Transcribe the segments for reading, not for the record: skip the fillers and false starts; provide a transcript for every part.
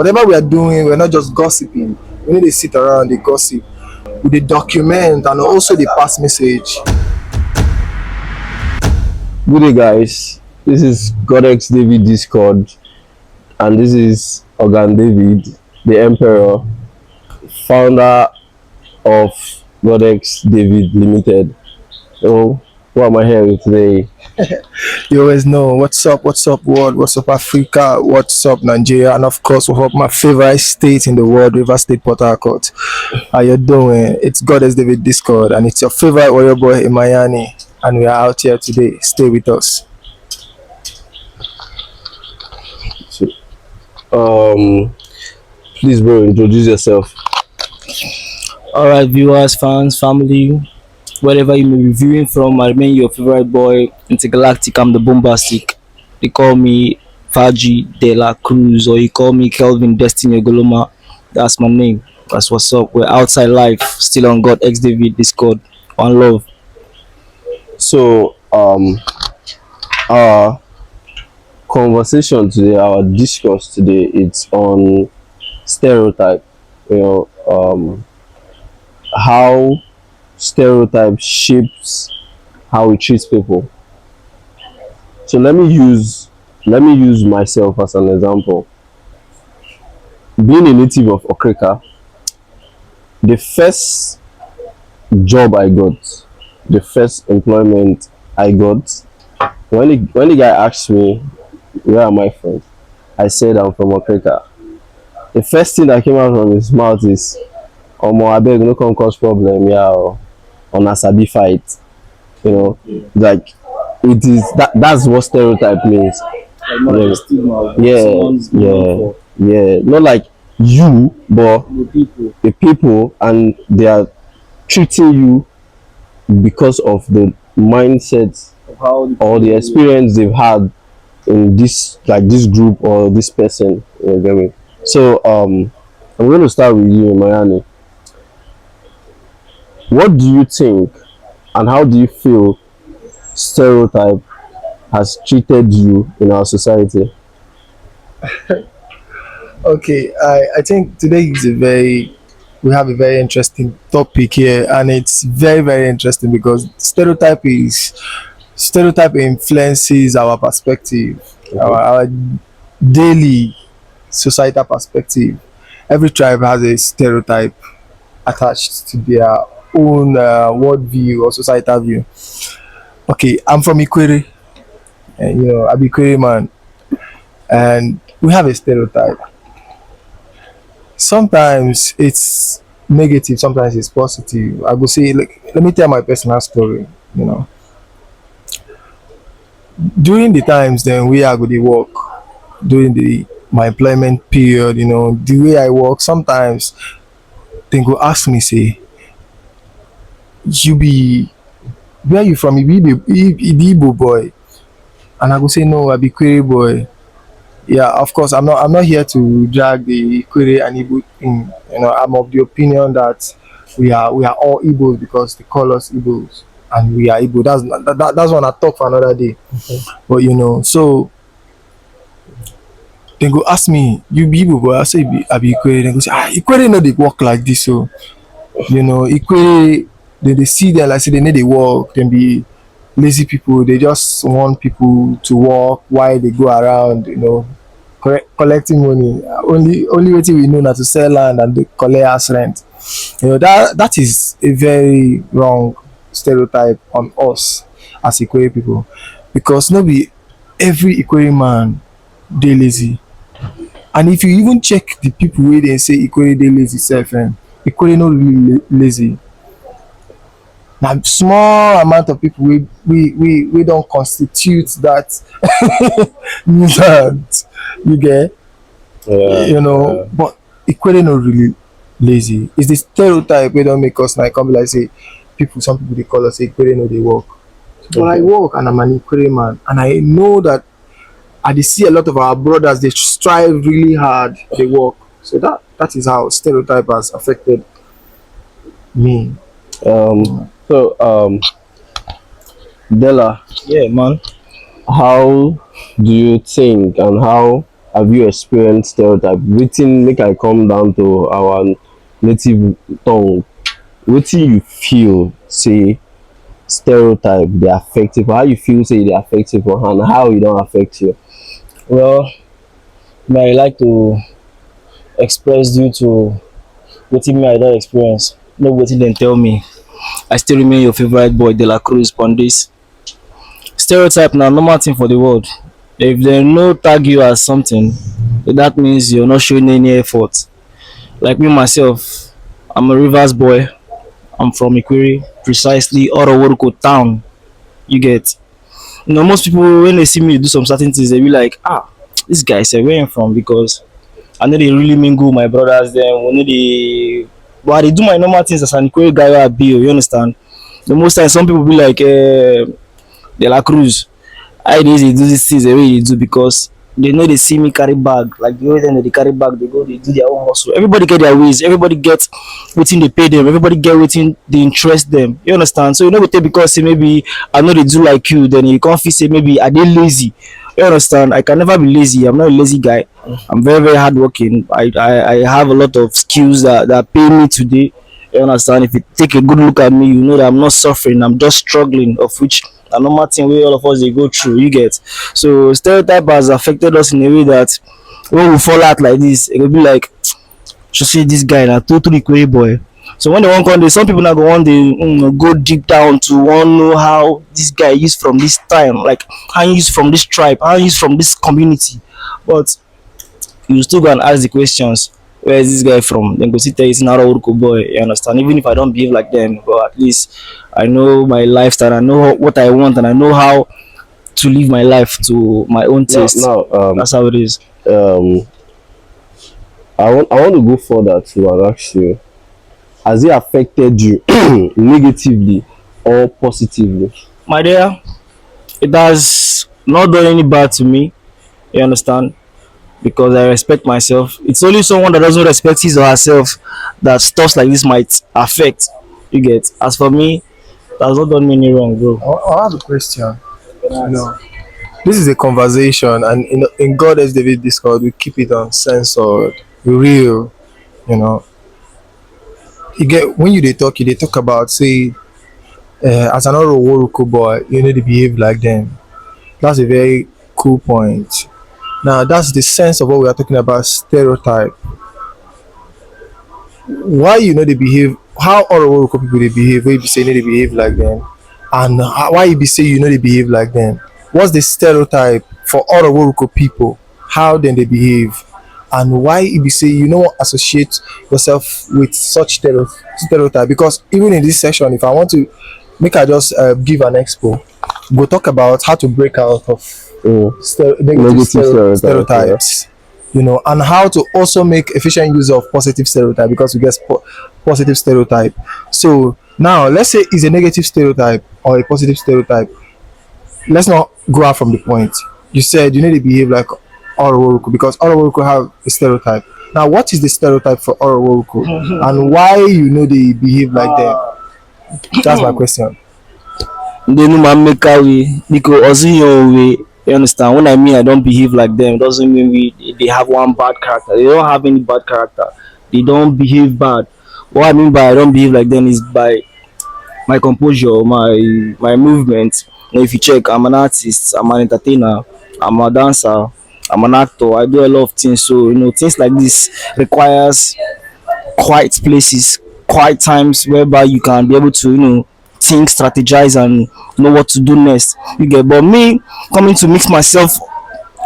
Whatever we are doing, we're not just gossiping. We need to sit around, the gossip, with the document, and also the past message. Good day, guys. This is Godex David Discord, and this is Organ David, the Emperor, founder of Godex David Limited. So, who am I here with today? You always know what's up, world, what's up, Africa, what's up, Nigeria, and of course, what's up, my favorite state in the world, River State, Port Harcourt. How you doing? It's Goddess David Discord, and it's your favorite warrior boy in Miami, and we are out here today. Stay with us. So, please, bro, introduce yourself. Alright, viewers, fans, family, wherever you may be viewing from, I remain your favorite boy, Intergalactic. I'm the bombastic. They call me Faji De La Cruz, or you call me Kelvin Destiny Goloma. That's my name. That's what's up. We're outside life, still on God X David Discord. One love. So, our conversation today, our discourse today, it's on stereotype. How stereotype shapes how we treat people. So let me use myself as an example. Being a native of Okrika, the first job I got, the first employment I got, when the guy asked me where am I from, I said I'm from Okrika. The first thing that came out from his mouth is, "Omo, abeg no come cause problem, yeah, on a sabi fight." Like it is that's what stereotype means. Like not Yeah, a stigma of what yeah, someone's known yeah, for. yeah. Not like you, but The people. the people, and they are treating you because of the mindset Of how or the experience they've had in this group or this person. You get me? So I'm going to start with you, Mayani. What do you think, and how do you feel stereotype has treated you in our society? Okay, I think today is we have a very interesting topic here, and it's very, very interesting because stereotype influences our perspective, our daily societal perspective. Every tribe has a stereotype attached to their own world view or societal view. Okay, I'm from Ikwere, and I'm Ikwere man, and we have a stereotype. Sometimes it's negative, sometimes it's positive. I go say, like, let me tell my personal story. You know, during the times then we are going to work during the my employment period. The way I work, sometimes they go ask me, say, you be where you from? You be Igbo boy, and I go say no, I be Query boy. Yeah, of course, I'm not here to drag the Query and Igbo thing. I'm of the opinion that we are all Igbos because they call us Igbos, and we are Igbo. That's one I talk for another day. But so they go ask me, you be Igbo boy? I say I be Ikwere. They go say, Ikwere no dey work like this. So Ikwere, they see them like say they need dey work. Dem be lazy people. They just want people to work while they go around, collecting money. Only wetin we know na to sell land and dey collect house rent. That is a very wrong stereotype on us as Ikwere people, because no be every Ikwere man dey lazy. And if you even check the people wey dey say Ikwere dey lazy sef, Ikwere no really lazy. Na small amount of people wey don constitute that nuisance, you get. But Ikwere no really lazy. It's the stereotype wey don make us now come be like say some people dey call us say Ikwere no dey work. But I work, and I'm an Ikwere man, and I know that I dey see a lot of our brothers, they strive really hard, they work. So that is how stereotype has affected me. So Della, Yeah, man. how do you think, and how have you experienced stereotype? Wetin, make I come down to our native tongue, wetin you feel say stereotype dey affect pipu? How you feel say e dey affect pipu and how e don affect you? Well, may I like to express due to wetin me I don experience, no wetin dem tell me. I still remain your favourite boy, De La Cruz Pondes. Stereotype na normal thing for the world. If dem no tag you as something, that means you're not showing any effort. Like me myself, I'm a Rivers boy. I'm from Ikwere, precisely Oroworuko town. You get. You know, most people when they see me do some certain things, they be like, ah, this guy say where I'm from, because I know they really mingle with my brothers. Then we know they, but I dey do my normal things as an Ikwere guy wey I be. You understand? The most time some people be like, De La Cruz, I dey do these things the way they do because they know they see me carry bag. Like the way them they carry bag, they go, they do their own hustle. Everybody get their ways. Everybody get wetin they pay them. Everybody get wetin they interest them. You understand? So you know, go take because say maybe I know they do like you, then you can't feel say maybe are they lazy. You understand? I can never be lazy. I'm not a lazy guy. I'm very, very hardworking. I have a lot of skills that pay me today. You understand? If you take a good look at me, you know that I'm not suffering. I'm just struggling, of which a normal thing where all of us they go through. You get. So stereotype has affected us in a way that when we fall out like this, it will be like, should see this guy na totally queer boy. So when they want come, some people now go on they go deep down to want know how this guy is from this time, like how he is from this tribe, how he is from this community. But you still go and ask the questions. Where is this guy from? Then go sit there, he's not a Uruko boy. You understand? Even if I don't behave like them, but at least I know my lifestyle. I know what I want, and I know how to live my life to my own Now, taste. now That's how it is. um, I want to go further to and ask you, has it affected you negatively or positively? My dear, it has not done any bad to me. You understand? Because I respect myself. It's only someone that doesn't respect his or herself that stuff like this might affect. You get. As for me, that's not done me any wrong, bro. I have a question. You know, this is a conversation, and in God as David Discord, we keep it uncensored, real. You know, you get when they talk about say, as an Oroworuko boy, you need to behave like them. That's a very cool point. Now, that's the sense of what we are talking about stereotype. Why you know they behave, how Oroworuko people they behave, where you be say they behave like them, and why you be say you know they behave like them. What's the stereotype for Oroworuko people? How then they behave, and why you be say you know associate yourself with such stereotype? Because even in this session, if I want to make I just give an expo, we'll talk about how to break out of Negative stereotypes, you know, and how to also make efficient use of positive stereotype, because we get positive stereotype. So now let's say it's a negative stereotype or a positive stereotype. Let's not go out from the point. You said you need to behave like Oroworuko because Oroworuko have a stereotype. Now what is the stereotype for Oroworuko and why you know they behave like them? That's my question. They know my make way because also your way. You understand? When I mean I don't behave like them, doesn't mean they have one bad character. They don't have any bad character. They don't behave bad. What I mean by I don't behave like them is by my composure, my movement. You know, if you check, I'm an artist, I'm an entertainer, I'm a dancer, I'm an actor. I do a lot of things. So you know, things like this requires quiet places, quiet times whereby you can be able to think, strategize, and know what to do next. You get. But me coming to mix myself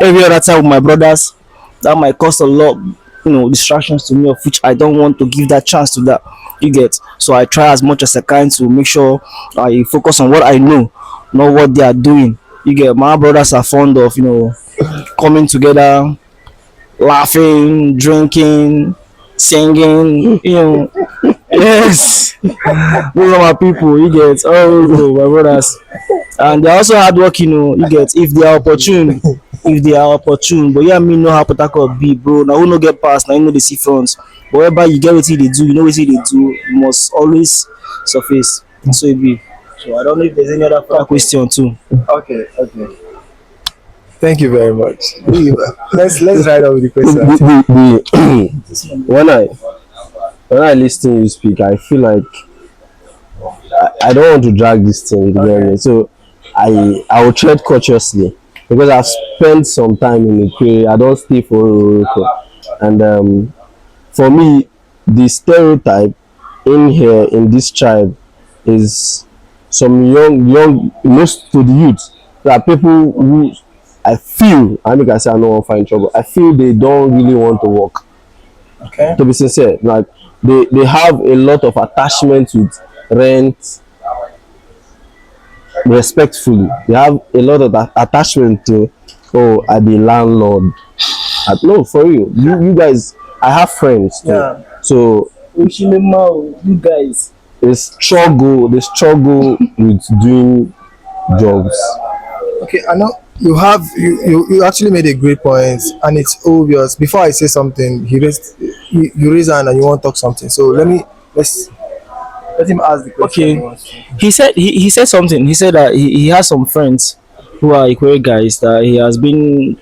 every other time with my brothers, that might cause a lot distractions to me, of which I don't want to give that chance to that. You get. So I try as much as I can to make sure I focus on what I know, not what they are doing. You get. My brothers are fond of coming together, laughing, drinking, singing, yes. Those are my people, you get. Oh, my brothers. And they're also hardworking, you get. If they are opportune. But yeah, me know how Port Harcourt be, bro. Now who no get past, now you know they see fronts. But wherever you get what they do, you know what they do, you must always surface. So it be. So I don't know if there's any other question too. Okay. Thank you very much. Let's ride on with the question. When I listen to you speak, I feel like I don't want to drag this thing together. So I will tread cautiously because I've spent some time in Ukraine. I don't stay for Morocco. And for me, the stereotype in here in this tribe is some young most to the youth. There are people who I feel, I think I say I don't want to find trouble. I feel they don't really want to work. Okay. To be sincere, like they have a lot of attachment with rent, respectfully. They have a lot of attachment to, oh, I be landlord. No, for you. You guys, I have friends too. Yeah. So You guys. they struggle with doing jobs. Okay, I know you actually made a great point, and it's obvious. Before I say something, you raise hand and you want to talk something. So let's let him ask the question. Okay. He wants to. He said something. He said that he has some friends who are Equatorial guys that he has been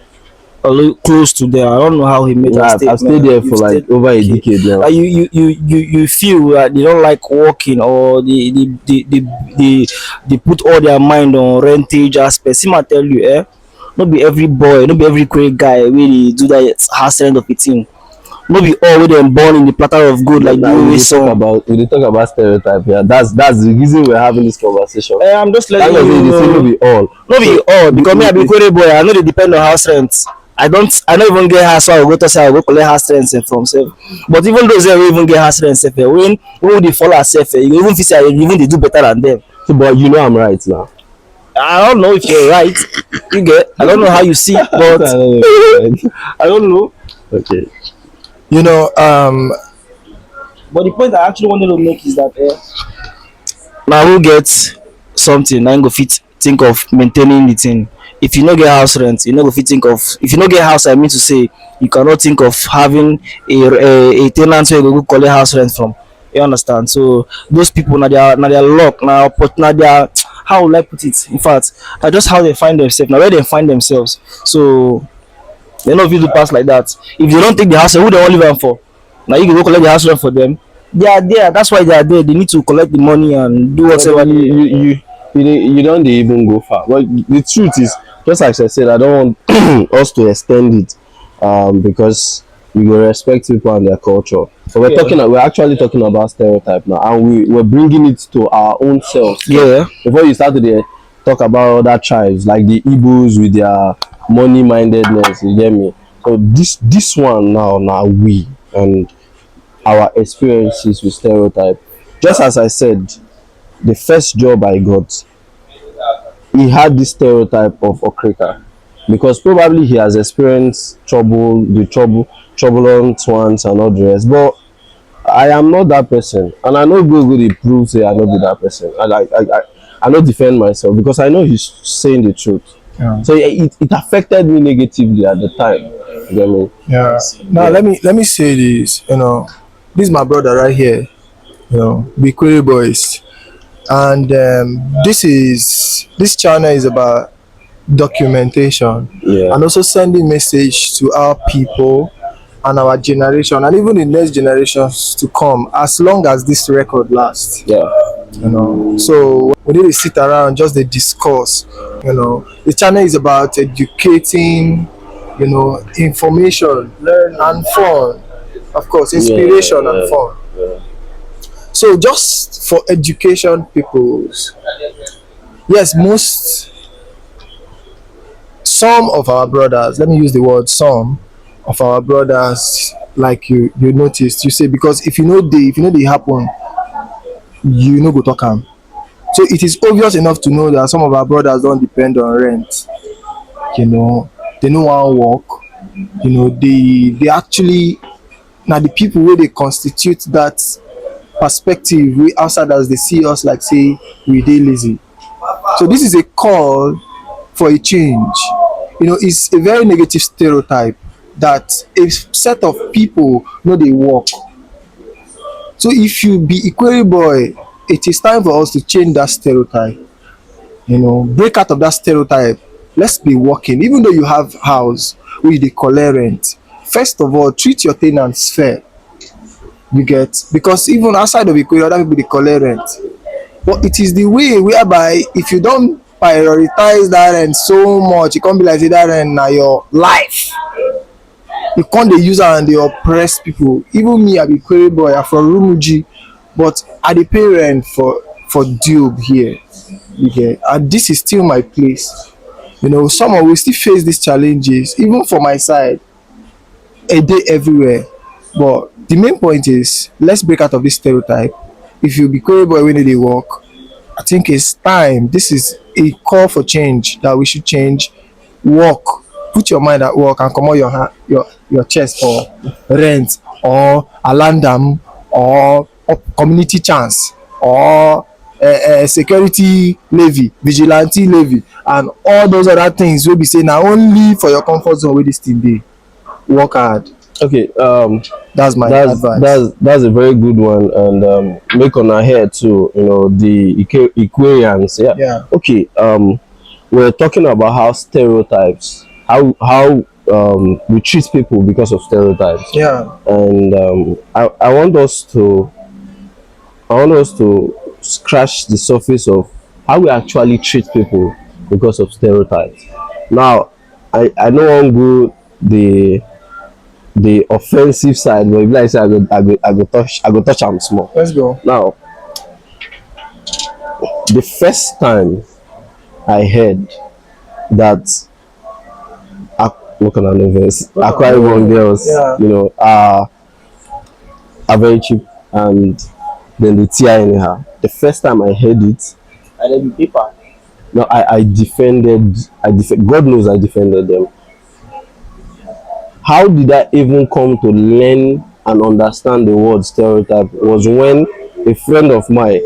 a little close to them. I don't know how he made that I've statement. stayed there for You've like stayed- over a okay. decade now. Like you feel that they don't like working or they put all their mind on rentage aspects. Him I tell you, not be every boy, not be every great guy really do that house rent of a thing. Not be all wey dem born in the platter of gold like the Now, way we dey song. talk about stereotype here. That's the reason we're having this conversation. I'm just Thank letting God say you they say no know. be all. No be all because me I be Kwere boy. I no dey depend on house rent. I don't even get house so I go to say I go collect house rent sef from sef. But even those wey even get house rent sef, when we dey follow sef, you even feel say I even dey do better than them. So, but you know I'm right now. I don't know if you're right. You get? I don't know how you see, but I don't know. Okay. You know, But the point I actually wanted to make is that now who gets something, now go fit think of maintaining the thing. If you no get house rent, you no go fit think of. If you no get house, I mean to say, you cannot think of having a tenant where you go collect house rent from. You understand? So those people, na their luck, na their how will I put it? In fact, that's just how they find themselves. Now where they find themselves. So they no fit do pass like that. If they don't take the house, who they want live am for? Now you can go collect the house rent for them. They are there. That's why they are there. They need to collect the money and do whatever. You don't even go far. But the truth is, just like I said, I don't want us to extend it because we will respect people and their culture. So we're actually talking about stereotype now, and we're bringing it to our own selves. Yeah. Before you start to talk about other tribes like the Igbos with their money mindedness, you get me? So this one now we and our experiences with stereotype. Just as I said, the first job I got, he had this stereotype of Okrika because probably he has experienced turbulent ones and all the rest. But I am not that person, and I know Google prove say I not be that person. I not defend myself because I know he's saying the truth. Yeah. So it affected me negatively at the time. You get me? yeah. Now let me say this. You know, this is my brother right here. You know, Big Query Boys, and this channel is about documentation Yeah. and also sending message to our people and our generation and even the next generations to come as long as this record lasts. Yeah. You know, so we need to sit around just to discuss. You know, the channel is about educating, you know, information, learn and fun, of course, inspiration and fun. So just for education purposes, yes, some of our brothers, let me use the word some of our brothers, like you noticed, you say, because if you know they happen, you know go talk am. So it is obvious enough to know that some of our brothers don't depend on rent. You know, they no wan work. You know, they actually now the people where they constitute that perspective, we outsiders they see us like say we dey lazy. So this is a call for a change. You know, it's a very negative stereotype that a set of people know they work. So if you be equally boy, it is time for us to change that stereotype. You know, break out of that stereotype let's be working. Even though you have house where you dey collect rent, first of all treat your ten ants fair. You get, because even outside of Ikoyi other people dey collect rent, but it is the way whereby if you don prioritize that rent so much, e come be like say that rent na your life, you come dey use am dey oppress people. Even me, I be Query boy, I from Rumuji, but I dey pay rent for Dube here, you get, and this is still my place. You know, someone will still face these challenges even for my side, a day everywhere. But the main point is, let's break out of this stereotype. If you be Query boy wey no dey work, I think it's time. This is a call for change, that we should change. Work, put your mind at work and comot your chest for rent or alandam or community chance or security levy, vigilante levy, and all those other things wey be say na only for your comfort zone wey dis thing dey. Work hard. Okay, That's my advice. that's a very good one, and make on our head too. You know, the Equarians. Yeah. Yeah. Okay. We're talking about how stereotypes, how we treat people because of stereotypes, Yeah. and I want us to scratch the surface of how we actually treat people because of stereotypes. Now, I no wan go the offensive side, but if like say I go touch am small. Let's go. Now, the first time I heard that what can I know verse? Akwa Ibom girls, Yeah. you know, are very cheap, and then the tear anyhow. The first time I heard it, And then the paper. no, I defended. God knows I defended them. How did I even come to learn and understand the word stereotype was when a friend of mine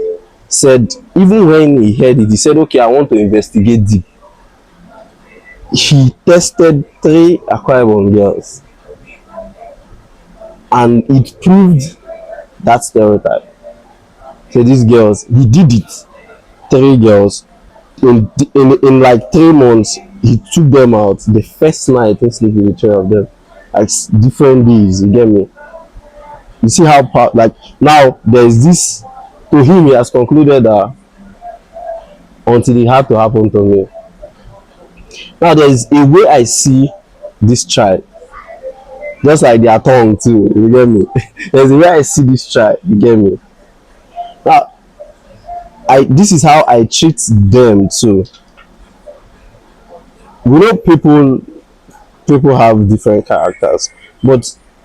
said, even when he heard it, he said, okay, I want to investigate deep. He tested 3 Akwa Ibom girls and it proved that stereotype. So these girls, he did it. 3 girls in like 3 months. He took them out. The first night, he sleep with 3 of them, like different days. You get me? You see how like now there's this. To him, he has concluded that until it had to happen to me. Now there's a way I see this child, just like their tongue too. You get me? There's a way I see this child. You get me? Now, this is how I treat them too. We know people have different characters, but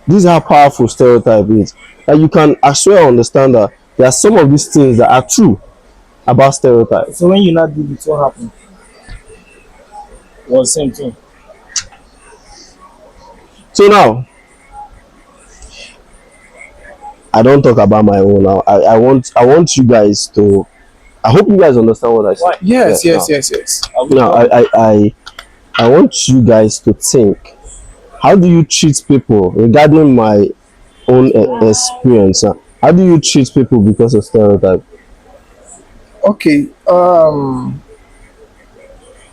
this is how powerful stereotype is. And you can as well understand that there are some of these things that are true about stereotypes. So when you not did it, what happened? Was same thing. So now, I don't talk about my own now. I want you guys to. I hope you guys understand what I said. Yes. Now, I want you guys to think. How do you treat people regarding my own experience? How do you treat people because of stereotype? Okay.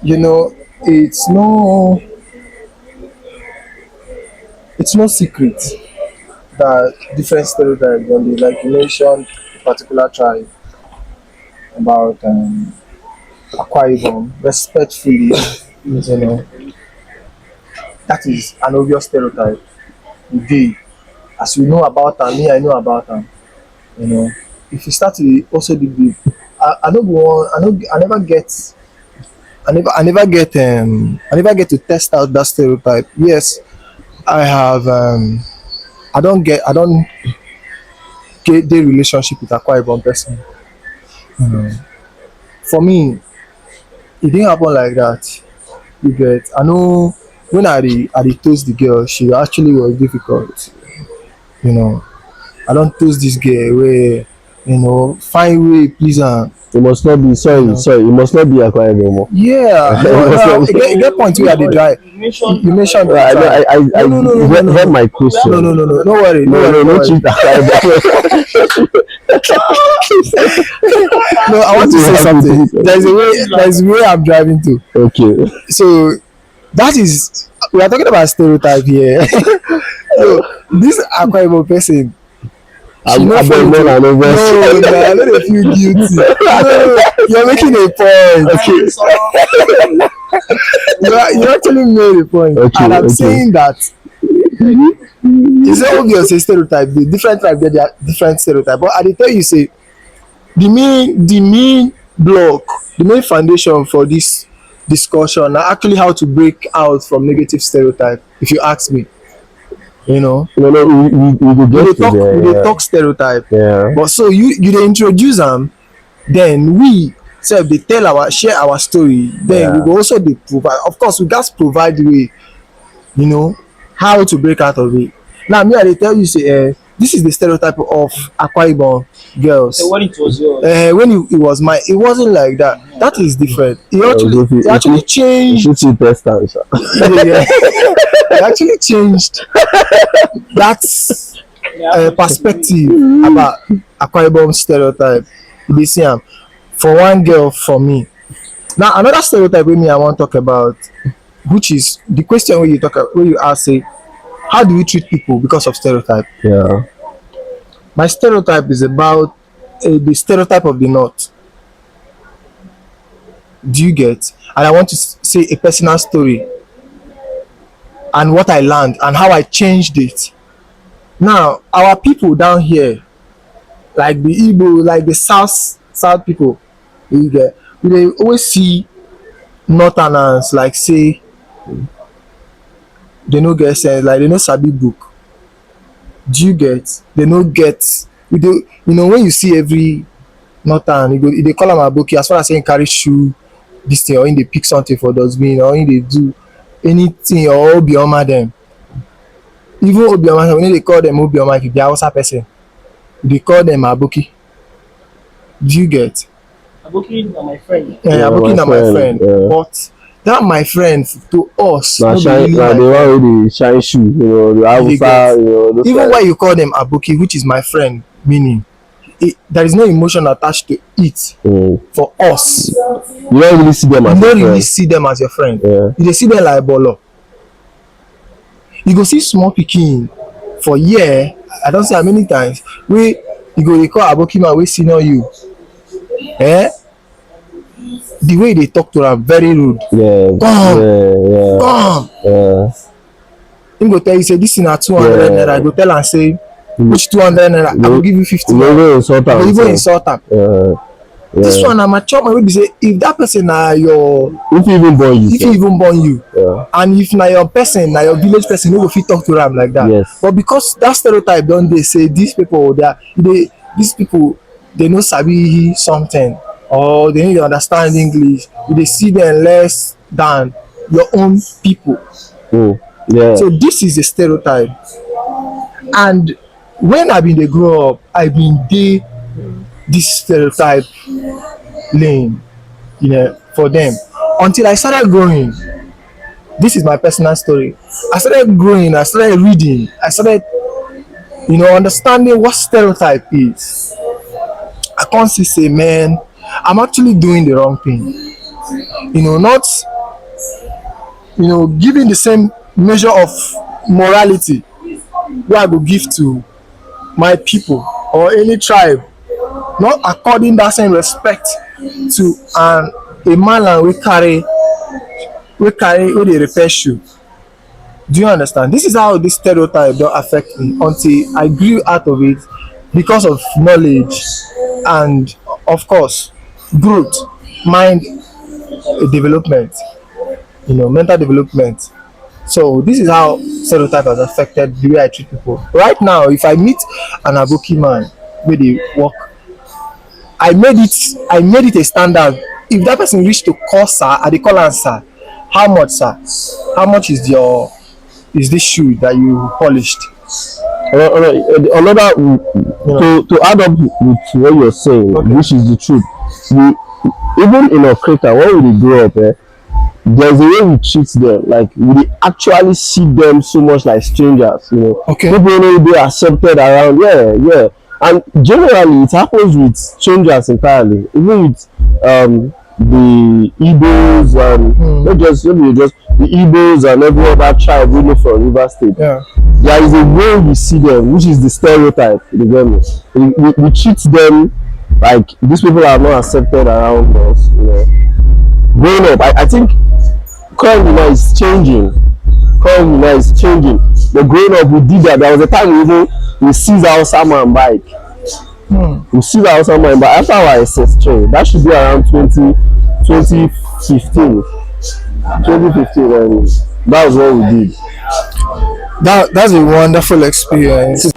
You know, it's no secret that different stereotypes on the, like you mentioned a particular tribe about Akwa Ibom, respectfully, you know, that is an obvious stereotype. Today, as you know about them, me I know about them. You know, if you start to also deep, I don't go on. I never get. I never get to test out that stereotype. Yes, I have. I don't get the relationship with Akwa Ibom person. You know, for me, it didn't happen like that. You get. I know when I dey toast the girl, she actually was difficult. You know, I don't toast this girl where, you know, find way please am. It must not be sorry. It must not be Akwa Ibom. Yeah, no, you get point where I dey dry. You mentioned I no, heard my question. no worry, No, worry. treat Akwa Ibom. No, I want to say something. There's a way I'm driving to. Okay. So that is, we are talking about stereotype here. So this Akwa Ibom person, she I'm not more follow than to- over. no, no, I don't feel guilty. No, you're making a point. Okay. You actually made a point. Okay, And I'm okay. saying that it's not obvious a stereotype. The different tribe get their different stereotype. But I dey tell you say the main block, the main foundation for this discussion na actually how to break out from negative stereotype, if you ask me. You know, No, we go we dey get to talk there. we dey Yeah. talk stereotype. Yeah. But so you dey introduce am, then we sef dey share our story. Then Yeah. we go also dey provide. Of course, we gats provide way, how to break out of it. Now me I dey tell you say this is the stereotype of Akwa Ibom girls. When it was yours. When it was mine, it wasn't like that. That is different. It if actually you- changed. You should see test answer. Yeah. It actually changed that perspective about Akwa Ibom stereotype. You dey see am for one girl for me. Now another stereotype wey me I wan talk about, which is the question wey you ask say, how do we treat people because of stereotype? Yeah. My stereotype is about the stereotype of the North. Do you get? And I want to say a personal story and what I learned and how I changed it. Now, our people down here, like the Igbo, like the South people, you get, we dey always see Northerners like say they no get sense, like they no sabi book. Do you get? They no get. We dey, when you see every Northern, they call am aboki as far as saying carry shoe, this thing, or in dey pick something for dustbin, or in dey do anything, or Obioma dem. Even Obioma, we no dey call them Obioma if you be Hausa person. We dey call them aboki. Do you get? Aboki na my friend. Yeah, Aboki na my friend. yeah. But that my friend to us, Na no be shine, really na my the friend. one wey dey shine shoe. The You get. Hausa, those Even kind. when you call them aboki, which is my friend, meaning there is no emotion attached to it for us. You don't really see them You as no a really friend. see them as your friend. Yeah. You dey see them like bolo. You go see small pikin for year, I don see am many times, wey you go dey call aboki man wey senior you. The way they talk to am very rude. Yeah. Come. Yeah. Come. Yeah. Him go tell you say this thing na 200 naira. I go tell am say which 200 naira? I go give you 50 You naira. go insult I go am. even sef. insult am. Yeah. This Yeah. one na mature man wey be say if that person na your, If you even born you. if he sef. even born you, Yeah. and if na your person, na your village person, no go fit talk to am like that. Yes. But because that stereotype don dey say these people these people they no sabi something, or they need to understand English, you dey see them less than your own people. Yeah. So this is a stereotype. And when I been dey grow up, I been dey this stereotype lane, for them, until I started growing. This is my personal story. I started growing, I started reading, I started understanding what stereotype is. I can't say, man, I'm actually doing the wrong thing. Not giving the same measure of morality wey I go give to my people or any tribe, not according that same respect to a man wey dey repair shoe. Do you understand? This is how this stereotype don affect me until I grew out of it because of knowledge and, of course, growth, mind development, mental development. So this is how stereotype has affected the way I treat people. Right now, if I meet an aboki man wey dey work, I made it a standard. If that person reach to call sir, I dey call am sir. How much, sir? How much is this shoe that you polished? Another to add up with what you're saying, Okay. which is the truth. Even in Africa, when we grow up, there's a way we treat them. Like we actually see them so much like strangers. Okay. People know they accepted around. Yeah. And generally it happens with strangers entirely, even with the Igbos and not just maybe just the Igbos and every other tribe we know from River State. Yeah. There is a way we see them, which is the stereotype. You get me? We treat them like these people are not accepted around us. You know, growing up, I think currently now is changing. Currently now is changing. But growing up, we did that. There was a time we seized our summer and bike. We seized our summer and bike after our SS3. That should be around 2015. 2015, and that was what we did. That's a wonderful experience.